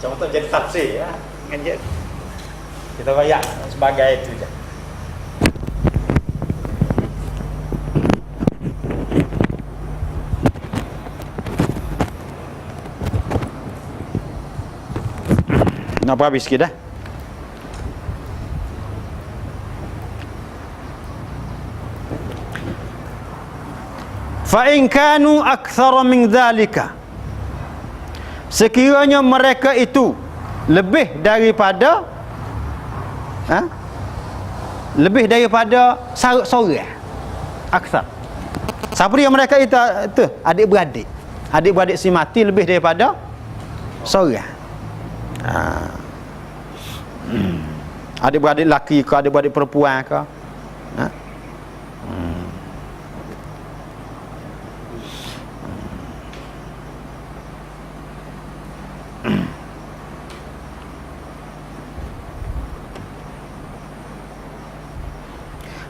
Contoh jadi tafsir ya. Kita bayar sebagai itu je. Nak habis sikit dah. Fa in kanu akthara min dhalika, sekiranya mereka itu lebih daripada lebih daripada seorang akthar. Siapa dia mereka itu adik-beradik. Adik-beradik si mati lebih daripada seorang. Adik-beradik lelaki ke adik-beradik perempuan ke,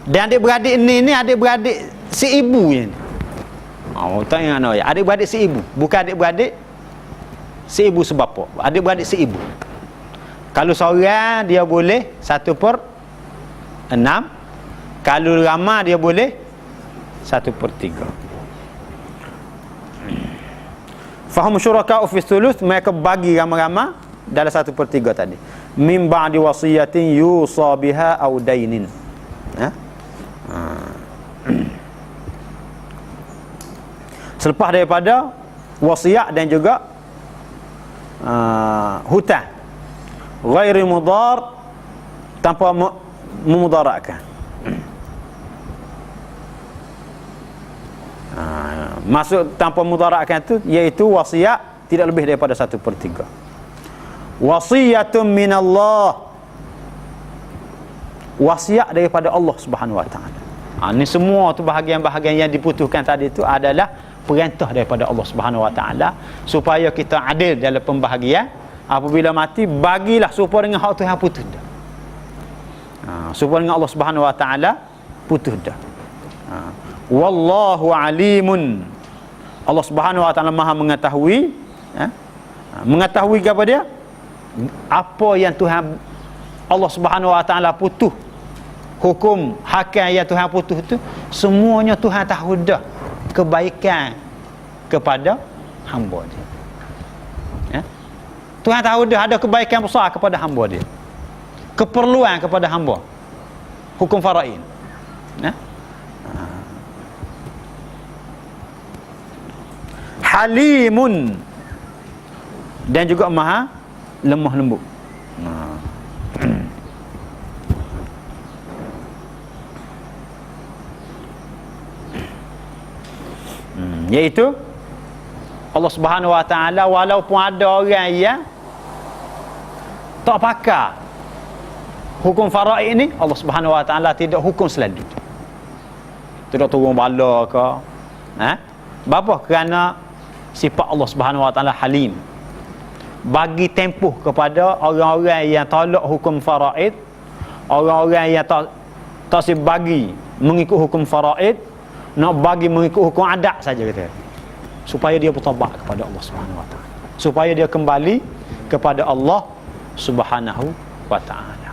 dan adik-beradik ni adik-beradik si ibu ni. Tak ingat no ya. Adik-beradik si ibu, bukan adik-beradik si ibu sebapa. Adik-beradik si ibu. Kalau seorang dia boleh 1/6. Kalau ramai dia boleh 1/3. Fahum syuraka'u fi thuluth, mereka bagi ramai-ramai dalam 1/3 tadi. Min ba'di wasiyatin yusa biha aw dainin. Selepas daripada wasiat dan juga hutang ghairi mudar, tanpa memudaratkan. Maksud tanpa memudaratkan itu iaitu wasiat tidak lebih daripada 1/3. Wasiyatun minallah, wasiat daripada Allah Subhanahu wa taala. Ni semua tu bahagian-bahagian yang diputuskan tadi itu adalah perintah daripada Allah Subhanahu wa taala supaya kita adil dalam pembahagian. Apabila mati, bagilah supaya dengan hak Tuhan putus dah. Supaya dengan Allah Subhanahu wa taala putus dah. Wallahu alimun, Allah Subhanahu wa taala Maha mengetahui. Mengetahui apa dia? Apa yang Tuhan Allah Subhanahu wa taala putus, hukum hakam yang Tuhan putus itu, semuanya Tuhan tahu dah kebaikan kepada hamba dia. Tuhan tahu dah ada kebaikan besar kepada hamba dia, keperluan kepada hamba, hukum faraid. Halimun, dan juga maha lemah lembut. Iaitu Allah Subhanahu wa taala, walaupun ada orang yang tak pakar hukum faraid ni, Allah Subhanahu wa taala tidak hukum selanjut, tidak turun bala ke. Bapa? Kerana sifat Allah Subhanahu wa taala halim, bagi tempoh kepada orang-orang yang tolak hukum faraid, orang-orang yang tak bagi mengikut hukum faraid, nak bagi mengikut hukum adat saja kata, supaya dia bertaubat kepada Allah Subhanahu wa taala, supaya dia kembali kepada Allah Subhanahu wa taala.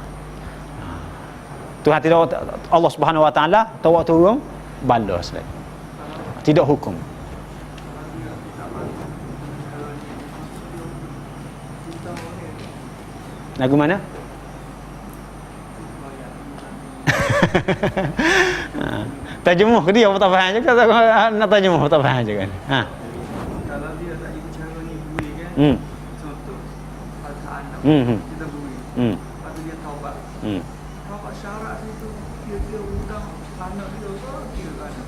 Tuhan tidak, Allah Subhanahu wa taala tahu turun balas lagi, tidak hukum. Lagu mana? Terjemuh dia tak faham je, kata nak terjemuh tak faham je kan. Kalau dia tak ikut cara ni bui kan. Contoh ada anak kita bui. Lepas tu dia taubat. Taubat syarat itu dia hutang anak dia ke kira anak.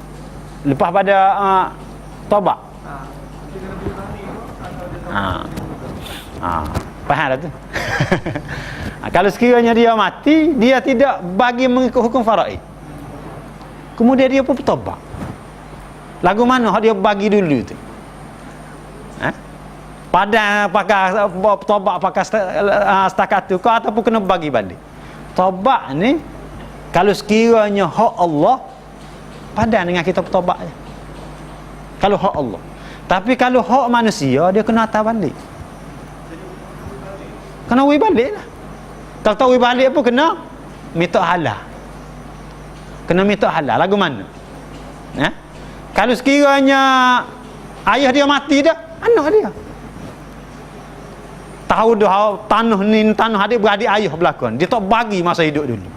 Lepas pada taubat. Dia kena hutang ni atau dia taubat. Faham dah tu. Kalau sekiranya dia mati, dia tidak bagi mengikut hukum faraid, kemudian dia pun bertaubat, lagu mana dia bagi dulu tu? Padahal pakai bertaubat pakai setakat tu, kau ataupun kena bagi balik. Taubat ni kalau sekiranya hak Allah, padan dengan kita bertaubat je, kalau hak Allah. Tapi kalau hak manusia, dia kena atas balik. Kena wi balik lah. Kalau tak wi balik pun kena minta halal. Kena minta halal. Lagu mana? Kalau sekiranya ayah dia mati dah, anak dia tahu dah tanah ni tanah adik beradik ayah belakang, dia tak bagi masa hidup dulu.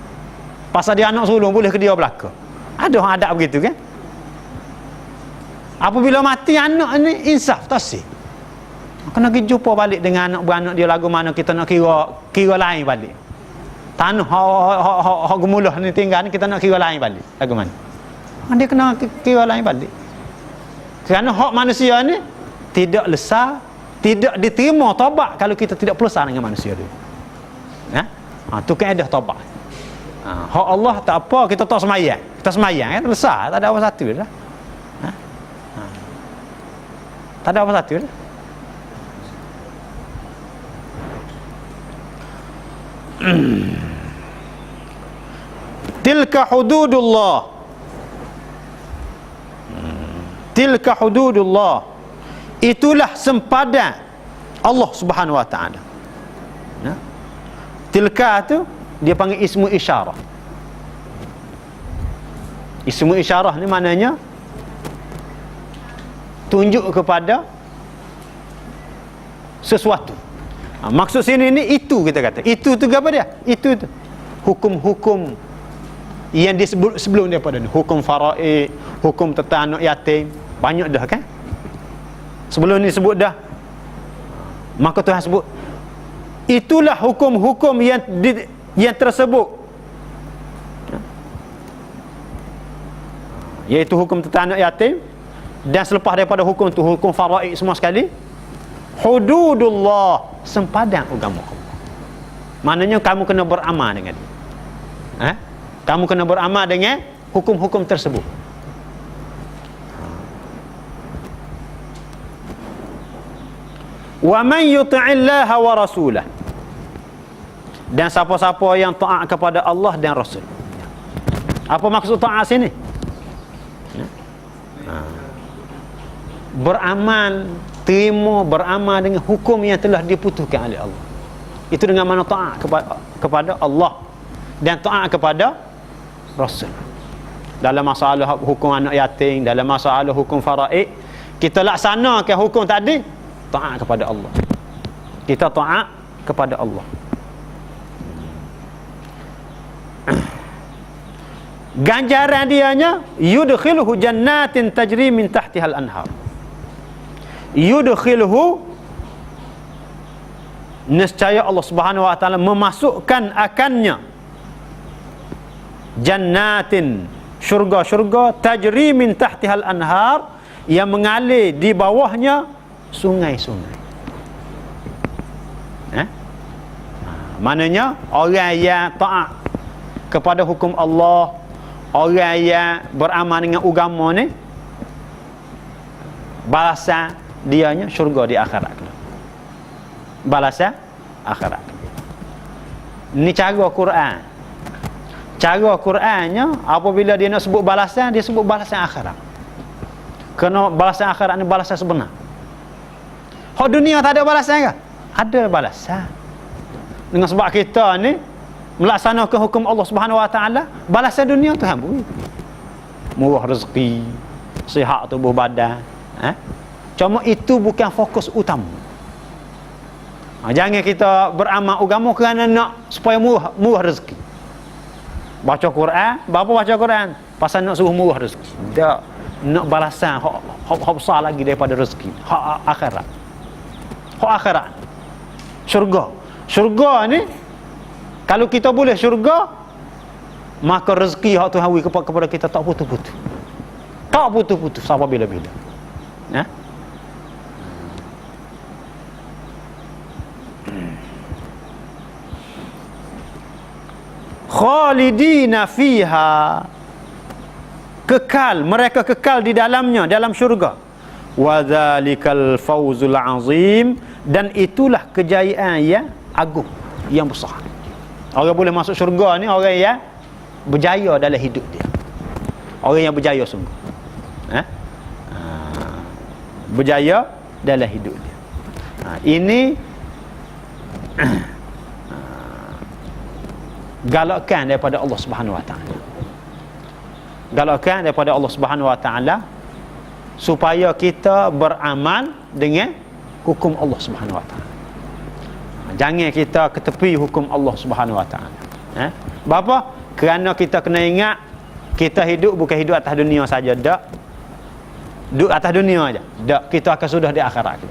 Pasal dia anak sulung boleh ke dia belakang. Ada orang adab begitu kan? Apabila mati anak ni insaf tak sih. Kena pergi jumpa balik dengan anak beranak dia, lagu mana kita nak kira lain balik. Tanah hak gemulah ni tinggal ni kita nak kira lain balik. Lagu mana? Dia kena kira lain balik. Kerana hak manusia ni tidak lesar, tidak diterima taubat kalau kita tidak pelesar dengan manusia dia. Tu kaedah taubat. Hak Allah tak apa, kita tak semayang. Kita semayang kan lesar, tak ada apa satu dah. Tak ada apa satu dah. Tilka hududullah. Tilka hududullah. Itulah sempadan Allah Subhanahu wa taala. Tilka tu dia panggil ismu isyarah. Ismu isyarah ni maknanya tunjuk kepada sesuatu. Maksud sini ni itu kita kata. Itu tu apa dia? Itu tu hukum-hukum yang disebut sebelum daripada ni. Hukum faraid, hukum tentang anak yatim, banyak dah kan? Sebelum ni sebut dah. Maka Tuhan sebut itulah hukum-hukum yang tersebut, iaitu hukum tentang anak yatim, dan selepas daripada hukum tu hukum faraid semua sekali. Hududullah, sempadan agama Allah. Maknanya kamu kena beramal dengan dia. Kamu kena beramal dengan hukum-hukum tersebut. Wa man yuti'illaha wa rasulah, dan siapa-siapa yang taat kepada Allah dan Rasul. Apa maksud taat sini? Beramal, terima beramal dengan hukum yang telah diputuskan oleh Allah. Itu dengan mana taat kepada Allah dan taat kepada Rasul. Dalam masalah hukum anak yatim, dalam masalah hukum faraid, kita laksanakan hukum tadi, taat kepada Allah. Kita taat kepada Allah. Ganjaran dianya yudkhiluhu jannatin tajri min tahtihal anhar. Yudkhiluhu, nescaya Allah Subhanahu wa taala memasukkan akannya jannatin, syurga-syurga, tajri min tahtihal anhar, yang mengalir di bawahnya sungai-sungai. Maknanya orang yang taat kepada hukum Allah, orang yang beramal dengan agama ni, balasan dianya syurga di akhirat. Balasan akhirat. Ni cara Quran. Cara Qurannya apabila dia nak sebut balasan, dia sebut balasan akhirat. Kerana balasan akhirat ni balasan sebenar. Hak dunia tak ada balasan ke? Ada balasan. Dengan sebab kita ni melaksanakan hukum Allah Subhanahu wa taala, balasan dunia Tuhan beri. Murah rezeki, sihat tubuh badan. Cuma itu bukan fokus utama. Jangan kita beramal agama kerana nak supaya murah rezeki. Baca Quran, berapa baca Quran? Pasal nak suruh murah rezeki. Tak, nak balasan hak besar lagi daripada rezeki. Hak akhirat. Hak akhirat. Syurga. Syurga ni, kalau kita boleh syurga, maka rezeki hak Tuhan beri kepada kita tak putus-putus. Tak putus-putus sampai bila-bila. Khalidina fiha, kekal, mereka kekal di dalamnya, dalam syurga. Wa dzalikal fawzul azim, dan itulah kejayaan yang agung, yang besar. Orang boleh masuk syurga ni orang yang berjaya dalam hidup dia. Orang yang berjaya sungguh. Berjaya dalam hidup dia. Ini galakkan daripada Allah Subhanahu wa taala. Galakkan daripada Allah Subhanahu wa taala supaya kita beramal dengan hukum Allah Subhanahu wa taala. Jangan kita ketepi hukum Allah Subhanahu wa taala. Bapa? Kerana kita kena ingat kita hidup bukan hidup atas dunia saja, dak. Duduk atas dunia aja. Dak, kita akan sudah di akhirat.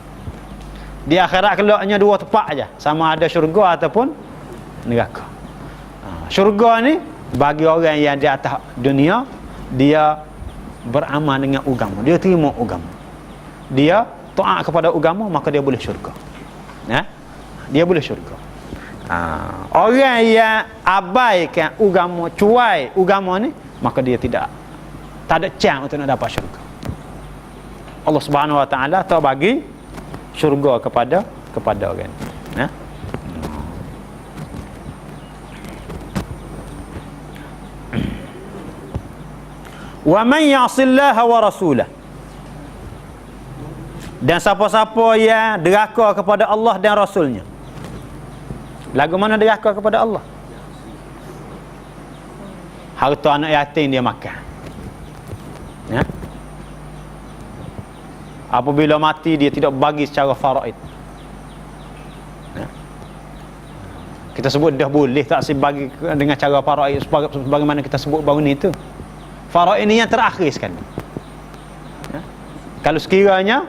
Di akhirat kelaknya dua tempat aja, sama ada syurga ataupun neraka. Syurga ni bagi orang yang di atas dunia, dia beramal dengan agama, dia terima agama, dia taat kepada agama, maka dia boleh syurga. Dia boleh syurga. Orang yang abaikan agama, cuai agama ni, maka dia tak ada chance untuk nak dapat syurga. Allah Subhanahu wa taala tak bagi syurga kepada orang. Wa man ya'sillaha wa rasulahu, dan siapa-siapa yang deraka kepada Allah dan Rasulnya. Lagu mana deraka kepada Allah? Harta anak yatim dia makan. Apabila mati dia tidak bagi secara faraid. Kita sebut dah boleh tak sih bagi dengan cara faraid sebagaimana kita sebut baru ni tu. Faraid ini yang terakhir sekali. Kalau sekiranya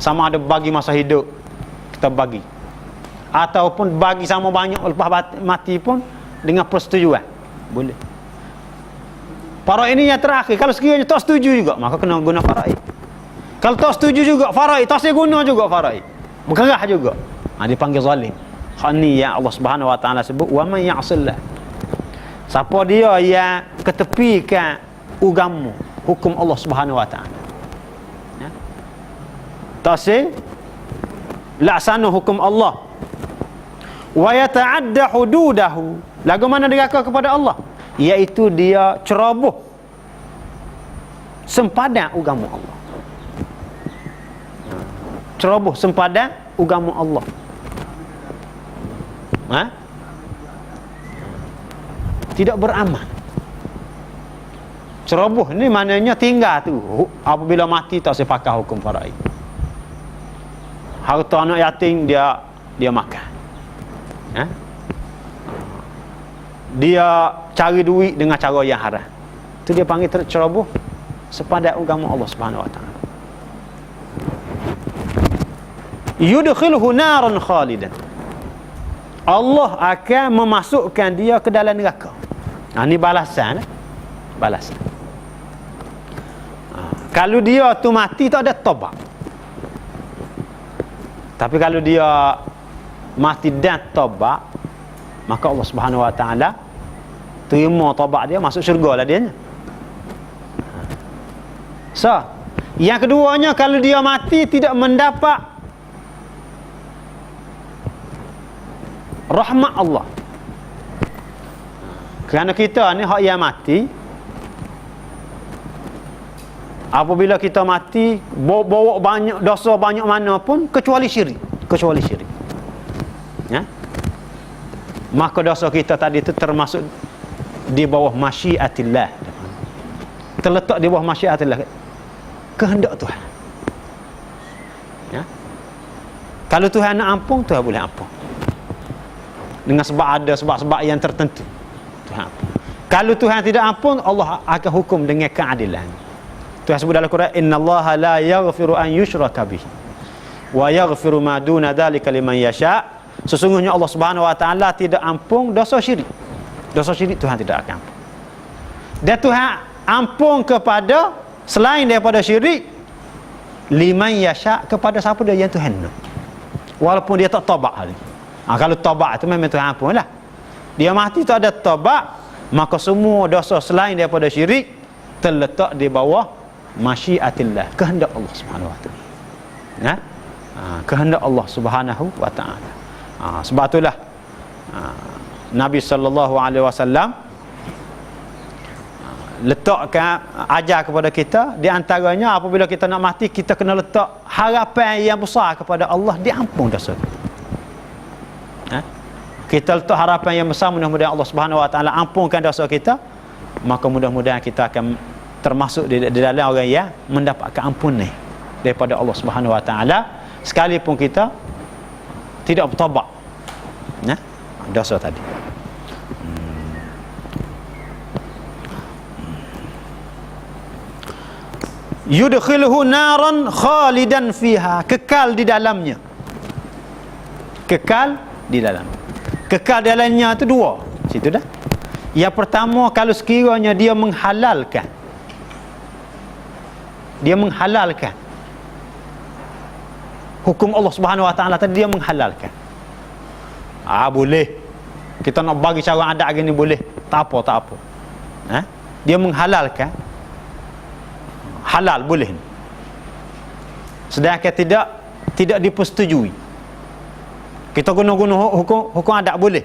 sama ada bagi masa hidup, kita bagi, ataupun bagi sama banyak lepas mati pun dengan persetujuan, boleh. Faraid ini yang terakhir. Kalau sekiranya tak setuju juga, maka kena guna faraid. Kalau tak setuju juga faraid, tak saya guna juga faraid, berkerah juga, dipanggil zalim. Hak ni yang Allah Subhanahu wa taala sebut, wa man ya'sillah. Siapa dia yang ketepikan agama, hukum Allah Subhanahu wa taala, tak say laksana hukum Allah, wa yata'adda hududahu, lagu mana deraka kepada Allah, iaitu dia ceroboh sempadan agama Allah. Ceroboh sempadan agama Allah. Tidak beramal. Ceroboh ni maknanya tinggal tu, apabila mati tak sepakat hukum faraid. Harta anak yatim dia makan. Dia cari duit dengan cara yang haram. Tu dia panggil ceroboh sepadan agama Allah Subhanahu wa taala. Yudkhiluhu naran khalidan, Allah akan memasukkan dia ke dalam neraka. Ni balasan. Balasan. Kalau dia tu mati tak ada taubat. Tapi kalau dia mati dan taubat, maka Allah Subhanahu wa taala terima taubat dia, masuk syurga lah dia. So, yang keduanya, kalau dia mati tidak mendapat rahmat Allah. Kerana kita ni hak yang mati, apabila kita mati bawa banyak dosa banyak mana pun kecuali syirik, maka dosa kita tadi itu termasuk di bawah masyiatillah, terletak di bawah masyiatillah, kehendak Tuhan. Kalau Tuhan nak ampun, Tuhan boleh ampun dengan sebab yang tertentu. Tuhan ampun. Kalau Tuhan tidak ampun, Allah akan hukum dengan keadilan. Tuhan sebut dalam Quran, innallaha la yaghfiru an yushraka bihi wa yaghfiru ma duna dzalika liman yasha. Sesungguhnya Allah Subhanahu wa taala tidak ampun dosa syirik. Dosa syirik Tuhan tidak akan ampun. Dan Tuhan ampun kepada selain daripada syirik, liman yasha, kepada siapa dia yang Tuhan nak, walaupun dia tak taubat hari. Kalau taubat itu memang Tuhan ampun lah. Dia mati tak ada taubat, maka semua dosa selain daripada syirik terletak di bawah masyiatillah, kehendak Allah Subhanahu wa taala. Kehendak Allah Subhanahu wa taala. Sebab itulah Nabi sallallahu alaihi wasallam letakkan ajar kepada kita, di antaranya apabila kita nak mati, kita kena letak harapan yang besar kepada Allah, diampun dosa kita. kita letak harapan yang besar, mudah-mudahan Allah Subhanahu Wa Taala ampunkan dosa kita, maka mudah-mudahan kita akan termasuk di dalam orang yang mendapatkan ampunan daripada Allah Subhanahu Wa Taala, sekalipun kita tidak bertaubat dosa tadi. Yudkhiluhu naran khalidan fiha, kekal di dalamnya. Kekal di dalam. Kekal di dalamnya itu dua. Situ dah. Yang pertama, kalau sekiranya dia menghalalkan. Dia menghalalkan hukum Allah Subhanahu Wa Taala tadi, dia menghalalkan. Boleh. Kita nak bagi cara adat gini boleh. Tak apa. Dia menghalalkan. Halal boleh. Sedangkan tidak dipersetujui. Kita guna hukum adat boleh.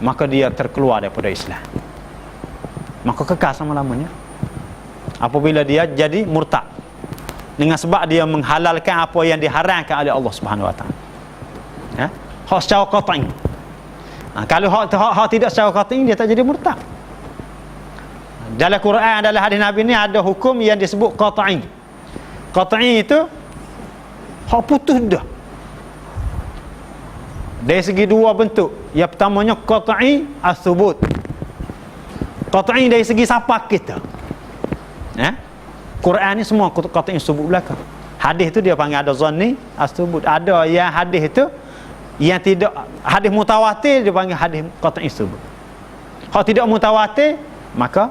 Maka dia terkeluar daripada Islam. Maka kekal selama-lamanya. Apabila dia jadi murtad. Dengan sebab dia menghalalkan apa yang diharamkan oleh Allah Subhanahu Wa Taala. Hak secara qat'i. Kalau hak tidak secara qat'i, dia tak jadi murtad. Dalam Quran, dalam hadis Nabi ni ada hukum yang disebut qat'i. Qat'i itu hak putus dah. Dari segi dua bentuk. Yang pertamanya qat'i as-subut. Qat'i dari segi siapa kita. Quran ni semua qat'i as-subut belakang. Hadis tu dia panggil ada zanni as-subut. Ada yang hadis itu yang tidak, hadis mutawatir dia panggil hadis qat'i as-subut. Hak tidak mutawatir maka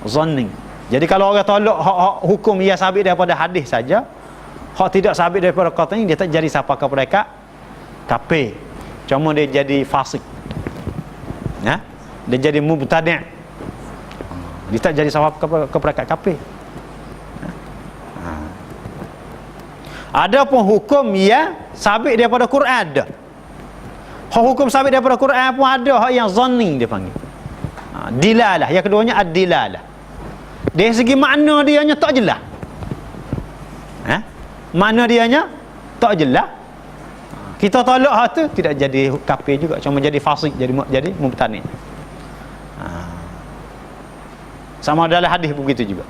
zanni. Jadi kalau orang tolak hukum yang sabit daripada hadis saja, hak tidak sabit daripada qat'i, dia tak jadi siapa kepada mereka kafir. Cuma dia jadi fasik. Dia jadi mubtadi'. Dia tak jadi siapa kepada kafir. Ada pun hukum yang sabit daripada Quran ada. Hukum sabit daripada Quran pun ada, hak yang zanni dia panggil. Dilalah. Yang keduanya ad-dilalah. Dari segi makna dianya tak jelas. Makna dianya tak jelas. Kita tolak hak tu, tidak jadi kafir juga, cuma jadi fasik, jadi mubtadi'. Sama dalam hadis begitu juga.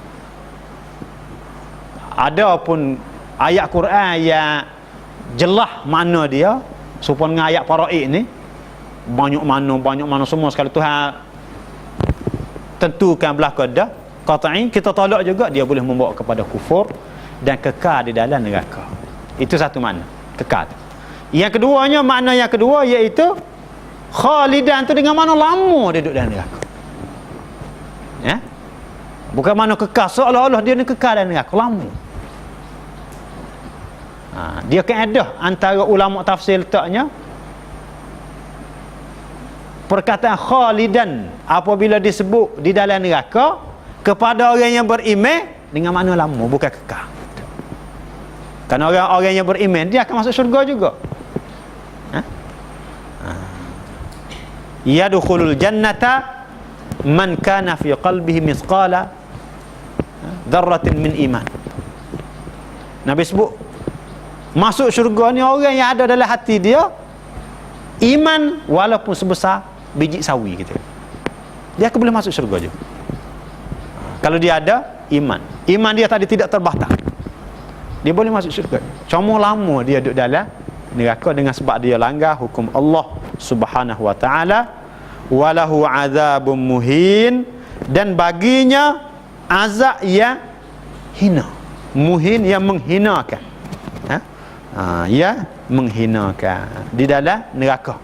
Ada pun ayat Quran yang jelas makna dia, supaya dengan ayat faraid ni banyak mana semua sekali Tuhan tentukan belaka dah qat'i, kita tolak juga, dia boleh membawa kepada kufur dan kekal di dalam neraka. Itu satu makna, kekal. Yang keduanya, makna yang kedua iaitu khalidan tu dengan makna lama dia duduk dalam neraka. Bukan makna kekal seolah-olah dia ni kekal dalam neraka lama. Dia kaedah antara ulama tafsir letaknya, perkataan khalidan apabila disebut di dalam neraka kepada orang yang beriman dengan makna lama, bukan kekal. Kerana orang yang beriman dia akan masuk syurga juga. Yadkhulul jannata man kana fi qalbihi mithqala dzarratin min iman. Nabi sebut masuk syurga ni orang yang ada dalam hati dia iman walaupun sebesar biji sawi gitu. Dia akan boleh masuk syurga juga. Kalau dia ada iman dia tadi tidak terbatas, dia boleh masuk syurga. Cuma lama dia duduk dalam neraka dengan sebab dia langgar hukum Allah Subhanahu Wa Taala. Walahu azabun muhin, dan baginya azab yang hina, muhin yang menghinakan. Ya, menghinakan di dalam neraka.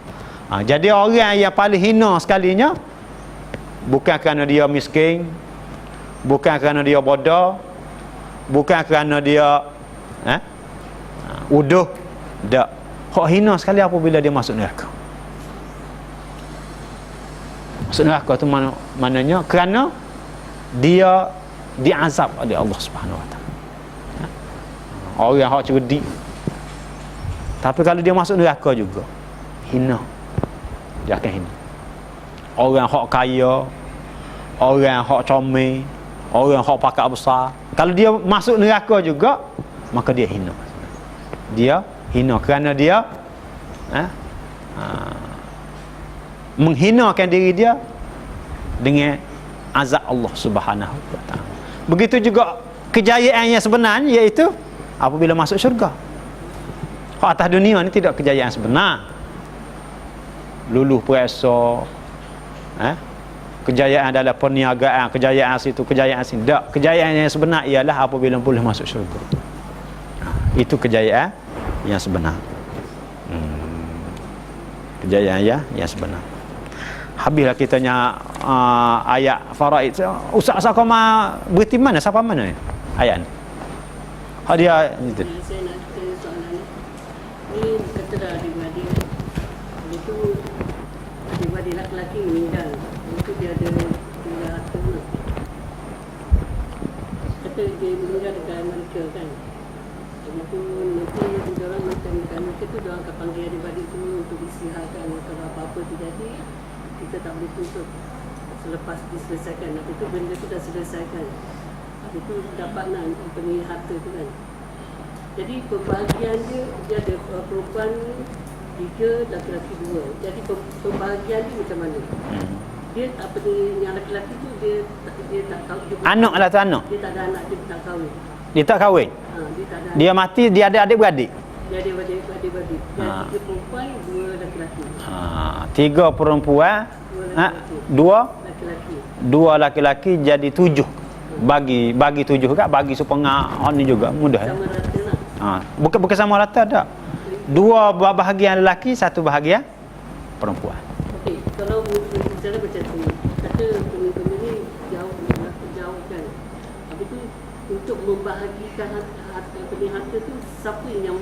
Jadi orang yang paling hina sekalinya bukan kerana dia miskin, bukan kerana dia bodoh, bukan kerana dia uduh, tak. Hak hina sekali apabila dia masuk neraka. Masuk neraka tu maknanya kerana dia diazab oleh Allah Subhanahu Wa Taala. Orang hak cerdik, tapi kalau dia masuk neraka juga hina, dia akan hina. Orang hak kaya, orang hak comel, orang hak pakar besar, kalau dia masuk neraka juga, maka dia hina. Dia hina kerana dia menghinakan diri dia dengan azab Allah Subhanahu wa taala. Begitu juga kejayaan yang sebenarnya, iaitu apabila masuk syurga. Hak atas dunia ni tidak kejayaan sebenar. Luluh puasa, kejayaan dalam perniagaan, kejayaan situ, kejayaan sini. Tak, kejayaan yang sebenar ialah apabila boleh masuk syurga. Itu kejayaan yang sebenar. Kejayaan yang sebenar. Habislah kitanya ayat faraid. Ustaz Sakoma berhenti mana? Siapa mana ni? Ayat ni. Hak dia itu. Saya nak tanya soalan ni. Ni kata dah adik-beradik. Itu adik-beradik lelaki meninggal. Itu dia ada harta. Kata dia meninggal dekat Amerika kan. Itu nanti dia orang macam dekat Amerika tu dia orang akan panggil adik-beradik semua untuk istirahatkan. Kalau apa-apa terjadi, kita tak boleh tutup selepas diselesaikan. Habis tu benda tu dah selesaikan. Habis tu dapat nak penuhi harta tu kan. Jadi pembahagian dia ada perempuan 3, laki-laki 2. Jadi pembahagian dia macam mana? Dia apa ni, yang laki-laki tu dia tak kahwin. Anak lah tu anak. Dia tak ada anak, dia tak kahwin. Dia tak kahwin. Dia tak ada. Dia mati, dia ada adik-beradik. Dia ada adik-beradik. Dia 3 perempuan, 2 laki-laki. 3 perempuan, 2 laki-laki jadi 7. Bagi 7 juga, bagi sepengah ni juga mudah. Sama rata lah. Bukan sama rata tak. 2 bahagian lelaki, 1 bahagian perempuan. Okey, kalau bicara macam tu, kata benda-benda ni jauh kan. Habis tu untuk membahagikan harta tu, siapa yang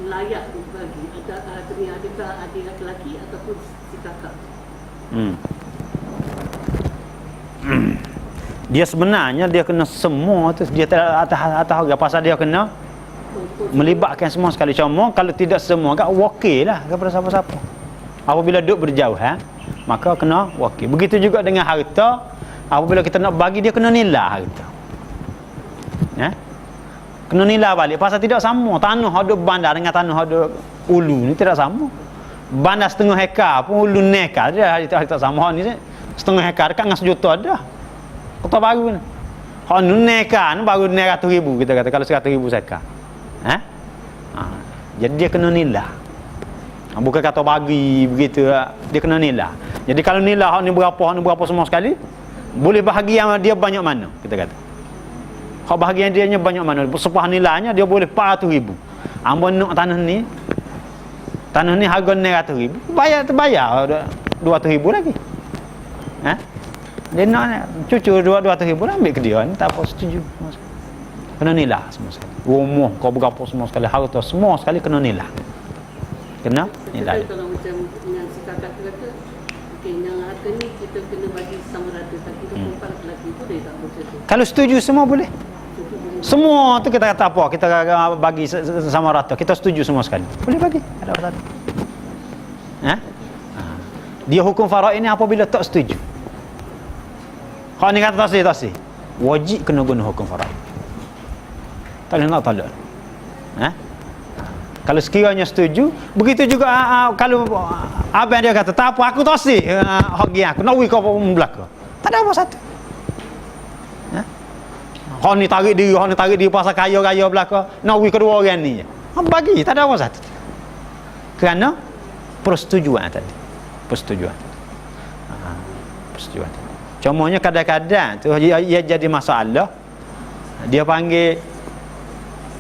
layak bagi? Adakah adik lelaki ataupun si kakak? Dia sebenarnya dia kena semua tu, dia tak atas harga pasal dia kena melibatkan semua sekali. Cuma kalau tidak semua kan wakil lah kepada siapa-siapa. Apabila duduk berjauh maka kena wakil. Begitu juga dengan harta, apabila kita nak bagi dia kena nilai harta. Kena nilai balik pasal tidak sama. Tanah ada bandar dengan tanah ada ulu ni tidak sama. Bandar setengah hektar pun ulu nekar dia tak sama. Ni setengah hektar dekat dengan 1 juta dah. Kota baru ni. Hak ni nekar ni baru 900,000 kita kata, kalau 100,000 sekar. Jadi dia kena nilai. Bukan kata bagi begitu, dia kena nilai. Jadi kalau nilai hak ni berapa semua sekali, boleh bahagian dia banyak mana kita kata. Hak bahagian dia nya banyak mana, sepah nilainya dia boleh 400,000. Ambo nak tanah ni harga 900,000, terbayar 200,000 lagi. Dia nak cucu 200,000 lah, ambil ke dia ni, tak apa, setuju. Kena nilai semua sekali. Rumah kau berapa semua sekali, harta semua sekali kena nilai. Kena nilai. Kalau macam yang si kakak tu kata, okey, yang harta ni kita kena bagi sama rata, tapi perempuan lelaki tu dia tak boleh tu. Kalau setuju semua boleh. Semua tu kita kata apa, kita bagi sama rata, kita setuju semua sekali, boleh bagi, ada apa-apa. Dia hukum faraid ini apabila tak setuju. Kalau ni kata tasih, wajib kena guna hukum faraid. Tak boleh nak tolak. Kalau sekiranya setuju, begitu juga kalau abang dia kata tak apa, aku tasih hak dia, aku nak wi kau belaka. Tak ada apa satu. Hak ni tarik diri pasal kaya-kaya belaka, nak wi kedua orang ni. Bagi, tak ada apa satu. Kerana persetujuan tadi. Persetujuan. Cumanya kadang-kadang tu ia jadi masalah. Dia panggil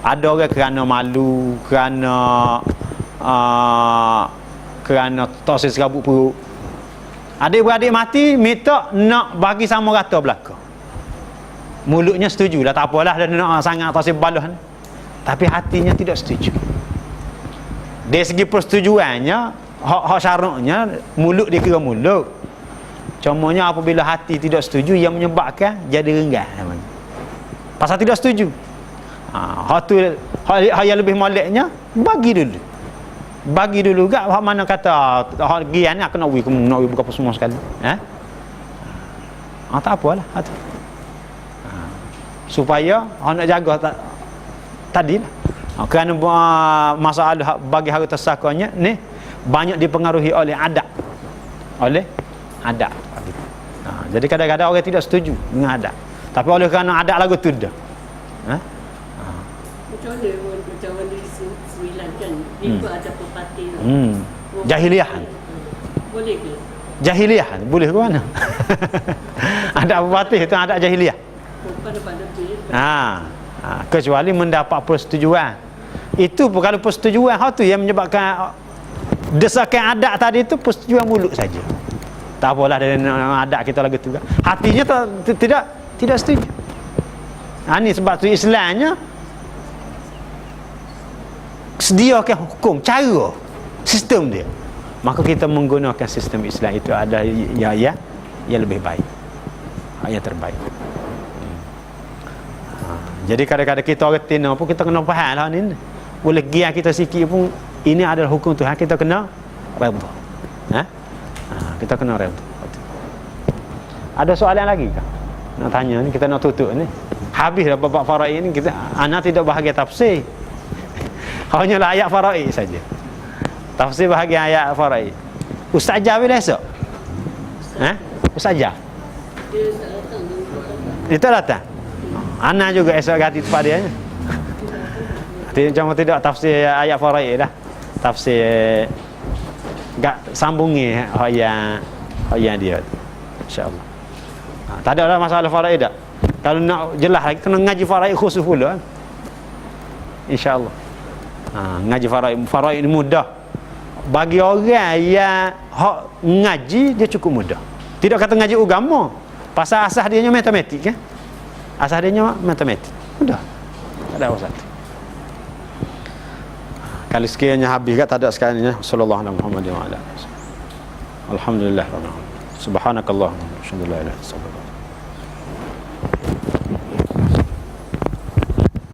ada orang kerana malu, kerana tak serabut perut. Adik-beradik mati minta nak bagi sama rata belaka. Mulutnya setuju lah, tak apalah, dia nak sangat tak balah. Tapi hatinya tidak setuju. Dari segi persetujuannya, hak syaratnya mulut dia kira mulut. Cumanya apabila hati tidak setuju, yang menyebabkan jadi renggang namanya. Pasal tidak setuju. Hak yang lebih moleknya bagi dulu gak hak mana kata hak gian ni aku nak buka apa semua sekali. Tak apalah hati. Supaya hak nak jaga tadi lah. Kerana masalah bagi harta sakanya ni banyak dipengaruhi oleh adat. Oleh adat. Jadi kadang-kadang orang tidak setuju dengan adat. Tapi oleh kerana adat lagu tu dah. Macam mana di Sembilan kan, dia ada pepatih. Jahiliah. Boleh ke? Jahiliah boleh ke mana? Adat pepatih itu adat jahiliah. Pada pilih. Kecuali mendapat persetujuan. Itu pun kalau persetujuan hal tu yang menyebabkan desakan adat tadi itu persetujuan mulut saja. Tak apalah dari adat kita lagu tu. Hatinya tidak setuju. Ini sebab tu Islamnya sediakan hukum, cara, sistem dia. Maka kita menggunakan sistem Islam itu ada yang lebih baik. Yang terbaik. Jadi kadang-kadang kita orang tina pun kita kena faham lah ni. Boleh gian kita sikit pun ini adalah hukum Tuhan, kita kena redha. Kita kena redha. Ada soalan lagi ke? Nak tanya ni, kita nak tutup ni. Habis dah bab faraid ni, kita ana tidak bahagian tafsir. Hanyalah ayat faraid saja. Tafsir bahagian ayat faraid. Ustaz Jah bila esok? Ustaz Jah? Dia tak datang. Itu datang. Ana juga esok ganti tempat dia. Cuma tidak tafsir ayat faraid dah. Tafsir gak sambungi ayat dia. Insya-Allah. Tak ada masalah faraid dah. Kalau nak jelas lagi kena ngaji faraid khusus pula. Insya-Allah. Ngaji faraid ni mudah. Bagi orang yang hak ngaji dia cukup mudah. Tidak kata ngaji agama. Pasal asas dia matematik kan? Asas dia matematik. Mudah. Tak ada urusan. Kalau sekiranya habis tak ada sekalinya. Sallallahu alaihi Muhammad wa ala alihi. Alhamdulillah. Subhanakallahumma wa bihamdika.